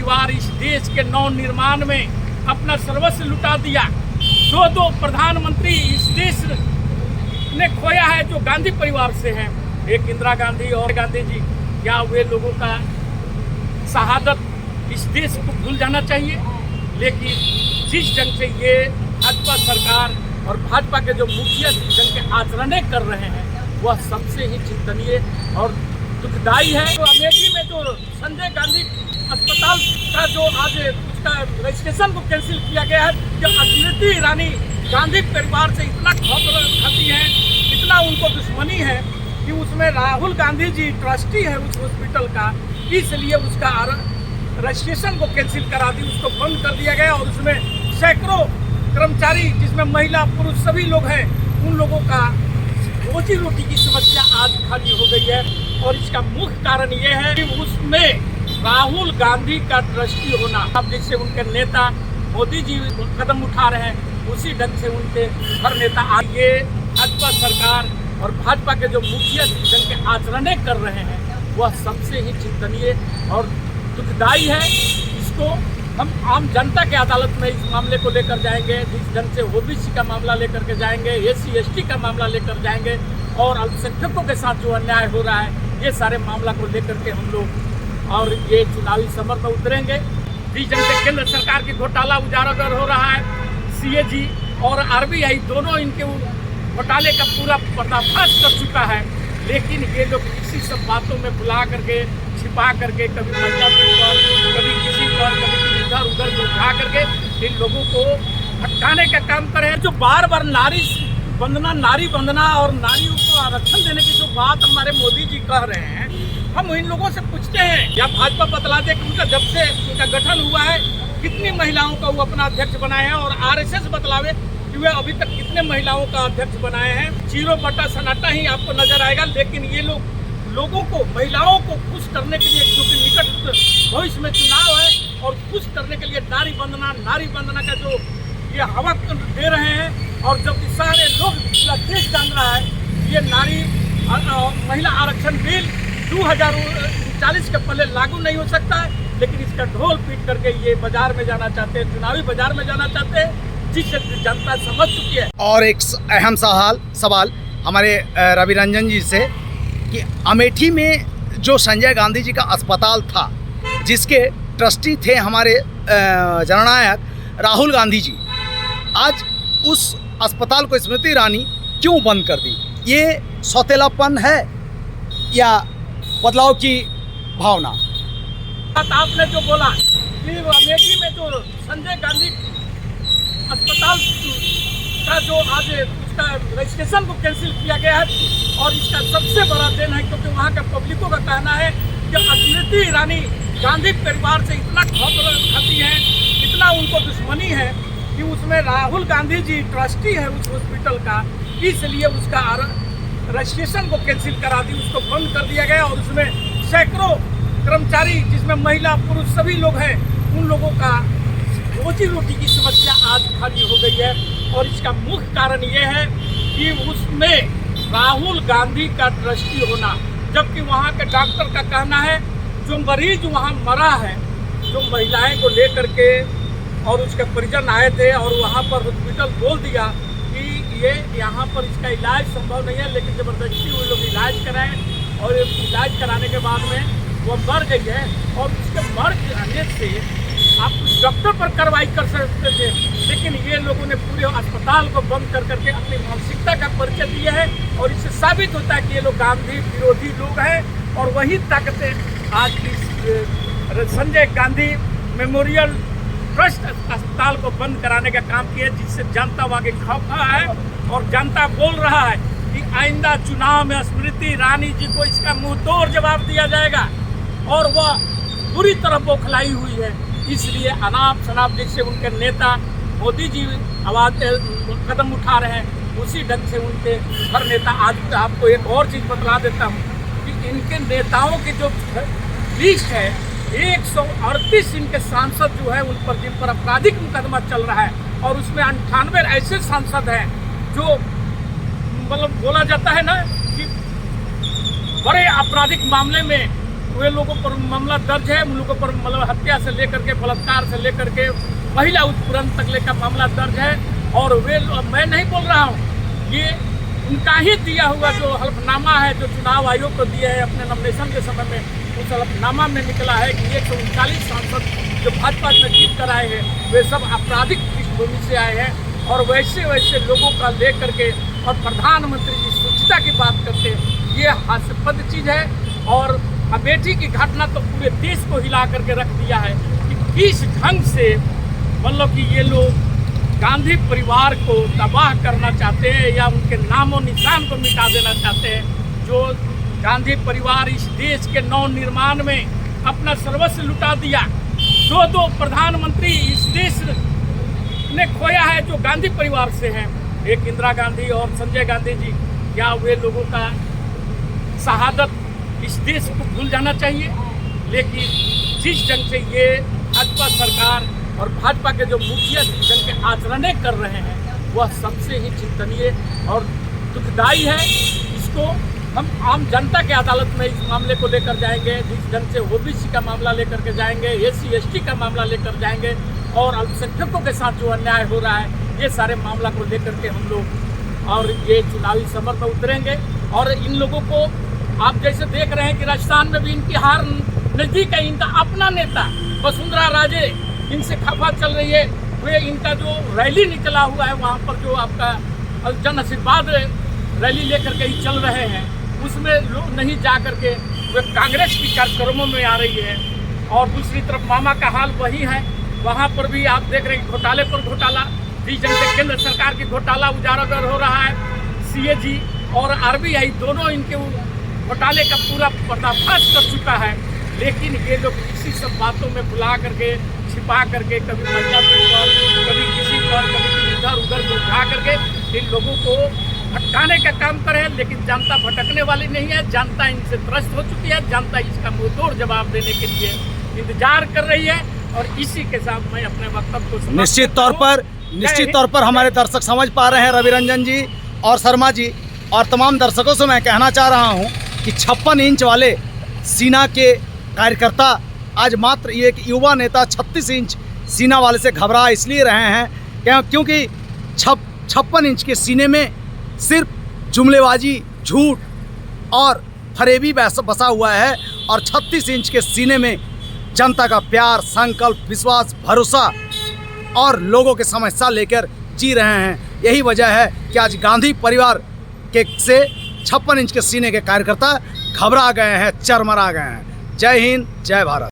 परिवार इस देश के नव निर्माण में अपना सर्वस्व लुटा दिया। दो प्रधानमंत्री इस देश ने खोया है जो गांधी परिवार से हैं, एक इंदिरा गांधी और गांधी जी। क्या वे लोगों का शहादत इस देश को भूल जाना चाहिए? लेकिन जिस ढंग से ये भाजपा सरकार और भाजपा के जो मुखिया जिस ढंग के आचरण कर रहे हैं वह सबसे ही चिंतनीय और दुखदायी है। तो अमेठी में जो संजय गांधी अस्पताल का जो आज उसका रजिस्ट्रेशन को कैंसिल किया गया है, जो स्मृति ईरानी गांधी परिवार से इतना खाती है, इतना उनको दुश्मनी है कि उसमें राहुल गांधी जी ट्रस्टी है उस हॉस्पिटल का, इसलिए उसका रजिस्ट्रेशन को कैंसिल करा दी, उसको बंद कर दिया गया। और उसमें सैकड़ों कर्मचारी जिसमें महिला पुरुष सभी लोग हैं, उन लोगों का रोजी रोटी की समस्या आज खाली हो गई है। और इसका मुख्य कारण ये है कि उसमें राहुल गांधी का ट्रस्टी होना। अब जैसे उनके नेता मोदी जी कदम उठा रहे हैं, उसी ढंग से उनके हर नेता आज ये भाजपा सरकार और भाजपा के जो मुखिया जिस ढंग के आचरण कर रहे हैं वह सबसे ही चिंतनीय और दुखदायी है। इसको हम आम जनता के अदालत में इस मामले को लेकर जाएंगे, जिस ढंग से ओबीसी का मामला लेकर के जाएंगे, एससी एसटी का मामला लेकर जाएंगे और अल्पसंख्यकों के साथ जो अन्याय हो रहा है, ये सारे मामला को लेकर के हम लोग और ये चुनावी समर में उतरेंगे। जिस ढंग से केंद्र सरकार की घोटाला उजागर हो रहा है, सीएजी और आरबीआई दोनों इनके घोटाले का पूरा पर्दाफाश कर चुका है, लेकिन ये लोग इसी सब बातों में बुला करके छिपा करके कभी महिला पर, कभी किसी पर, कभी इधर उधर उठा करके इन लोगों को भटकाने का काम कर रहे हैं। जो बार बार नारी वंदना और नारियों को आरक्षण देने की जो बात हमारे मोदी जी कह रहे हैं, हम इन लोगों से पूछते हैं या भाजपा बतला दे कि उनका जब से उनका गठन हुआ है कितनी महिलाओं का वो अपना अध्यक्ष बनाए हैं, और आरएसएस बतलावे कि वे अभी तक कितने महिलाओं का अध्यक्ष बनाए हैं। 0/सन्नाटा ही आपको नजर आएगा। लेकिन ये लोगों को, महिलाओं को खुश करने के लिए, क्योंकि निकट भविष्य में चुनाव है, और खुश करने के लिए नारी वंदना का जो ये हवा दे रहे हैं, और जब सारे लोग पूरा देश जान रहा है ये महिला आरक्षण बिल 2039 के पहले लागू नहीं हो सकता है, लेकिन इसका ढोल पीट करके ये बाजार में जाना चाहते हैं, चुनावी बाजार में जाना चाहते हैं, जिससे जनता समझ चुकी है। और एक अहम सवाल हमारे रवि रंजन जी से कि अमेठी में जो संजय गांधी जी का अस्पताल था, जिसके ट्रस्टी थे हमारे जननायक राहुल गांधी जी, आज उस अस्पताल को स्मृति ईरानी क्यों बंद कर दी? ये सौतेलापन है या बदलाव की भावना? आपने जो बोला कि अमेठी में जो संजय गांधी अस्पताल का जो आज उसका रजिस्ट्रेशन को कैंसिल किया गया है, और इसका सबसे बड़ा देन है क्योंकि वहाँ के पब्लिकों का कहना है कि स्मृति ईरानी गांधी परिवार से इतना खाती है, इतना उनको दुश्मनी है कि उसमें राहुल गांधी जी ट्रस्टी है उस हॉस्पिटल का, इसलिए उसका रजिस्ट्रेशन को कैंसिल करा दी, उसको बंद कर दिया गया। और उसमें सैकड़ों कर्मचारी जिसमें महिला पुरुष सभी लोग हैं, उन लोगों का रोजी रोटी की समस्या आज खाली हो गई है। और इसका मुख्य कारण ये है कि उसमें राहुल गांधी का ट्रस्टी होना, जबकि वहाँ के डॉक्टर का कहना है जो मरीज वहाँ मरा है, जो महिलाएं को लेकर के और उसके परिजन आए थे, और वहाँ पर हॉस्पिटल बोल दिया कि ये यहाँ पर इसका इलाज संभव नहीं है, लेकिन ज़बरदस्ती वो लोग इलाज कराएं, और इलाज कराने के बाद में वो मर गई है। और उसके मर जाने से आप उस डॉक्टर पर कार्रवाई कर सकते थे, लेकिन ये लोगों ने पूरे अस्पताल को बंद कर करके अपनी मानसिकता का परिचय दिया है। और इससे साबित होता है कि ये लोग गांधी विरोधी लोग हैं, और वही ताकतें आज इस संजय गांधी मेमोरियल ट्रस्ट अस्पताल को बंद कराने का काम किया, जिससे जनता वहाँ के खौफा है। और जनता बोल रहा है कि आइंदा चुनाव में स्मृति ईरानी जी को इसका मुंह तोड़ जवाब दिया जाएगा, और वह पूरी तरह बौखलाई हुई है। इसलिए अनाप शनाप जैसे उनके नेता मोदी जी कदम उठा रहे हैं, उसी ढंग से उनके हर नेता। आज आपको एक और चीज़ बतला देता हूँ कि इनके नेताओं की जो लिस्ट है, 138 इनके सांसद जो है उन पर, जिन पर आपराधिक मुकदमा चल रहा है, और उसमें 98 ऐसे सांसद हैं जो मतलब बोला जाता है ना कि बड़े आपराधिक मामले में वे लोगों पर मामला दर्ज है। उन लोगों पर मतलब हत्या से लेकर के बलात्कार से लेकर के महिला उत्पीड़न तक का मामला दर्ज है। और मैं नहीं बोल रहा हूँ, ये उनका ही दिया हुआ जो हल्फनामा है, जो चुनाव आयोग को दिया है अपने नॉमिनेशन के समय में, उस हल्फनामा में निकला है कि 139 सांसद जो भाजपा में जीत कर आए हैं वे सब आपराधिक पृष्ठभूमि से आए हैं। और वैसे वैसे लोगों का ले करके और प्रधानमंत्री जी स्वच्छता की बात करते हैं, ये हास्यास्पद चीज़ है। और अमेठी की घटना तो पूरे देश को हिला करके रख दिया है कि किस ढंग से मतलब कि ये लोग गांधी परिवार को तबाह करना चाहते हैं या उनके नामो निशान को मिटा देना चाहते हैं। जो गांधी परिवार इस देश के नव निर्माण में अपना सर्वस्व लुटा दिया। दो प्रधानमंत्री इस देश ने खोया है जो गांधी परिवार से हैं, एक इंदिरा गांधी और संजय गांधी जी। क्या वे लोगों का शहादत इस देश को भूल जाना चाहिए? लेकिन जिस ढंग से ये भाजपा सरकार और भाजपा के जो मुखिया ढंग के आचरण कर रहे हैं वह सबसे ही चिंतनीय और दुखदायी है। इसको हम आम जनता के अदालत में इस मामले को लेकर जाएंगे, जिस ढंग से ओबीसी का मामला लेकर के जाएंगे, SC ST का मामला लेकर जाएंगे और अल्पसंख्यकों के साथ जो अन्याय हो रहा है ये सारे मामला को लेकर के हम लोग और ये चुनावी समर में उतरेंगे। और इन लोगों को आप जैसे देख रहे हैं कि राजस्थान में भी इनकी हार नज़दीक है। इनका अपना नेता वसुंधरा राजे इनसे खफा चल रही है। वे इनका जो रैली निकला हुआ है वहाँ पर जो आपका जन आशीर्वाद रैली लेकर के ही चल रहे हैं, उसमें लोग नहीं जा करके वे कांग्रेस की कार्यक्रमों में आ रही है। और दूसरी तरफ मामा का हाल वही है, वहाँ पर भी आप देख रहे हैं घोटाले पर घोटाला, जिस ढंग से केंद्र सरकार की घोटाला उजागर हो रहा है। CAG और RBI दोनों इनके घोटाले का पूरा पर्दाफाश कर चुका है। लेकिन ये लोग इसी सब बातों में बुला करके छिपा करके कभी महिला पर, कभी किसी पर, कभी इधर उधर उठा करके इन लोगों को भटकाने का काम करे। लेकिन जनता भटकने वाली नहीं है, जनता इनसे त्रस्त हो चुकी है। जनता इसका मुंहतोड़ जवाब देने के लिए इंतजार कर रही है। और इसी के साथ मैं अपने वक्तव्य को निश्चित तौर पर हमारे दर्शक समझ पा रहे हैं रवि रंजन जी और शर्मा जी। और तमाम दर्शकों से मैं कहना चाह रहा हूं कि 56 इंच वाले सीना के कार्यकर्ता आज मात्र एक युवा नेता 36 इंच सीना वाले से घबरा इसलिए रहे हैं क्योंकि 56 इंच के सीने में सिर्फ जुमलेबाजी, झूठ और फरेबी बसा हुआ है। और 36 इंच के सीने में जनता का प्यार, संकल्प, विश्वास, भरोसा और लोगों के समस्या लेकर जी रहे हैं। यही वजह है कि आज गांधी परिवार के से 56 इंच के सीने के कार्यकर्ता घबरा गए हैं, चरमरा गए हैं। जय हिंद, जय भारत।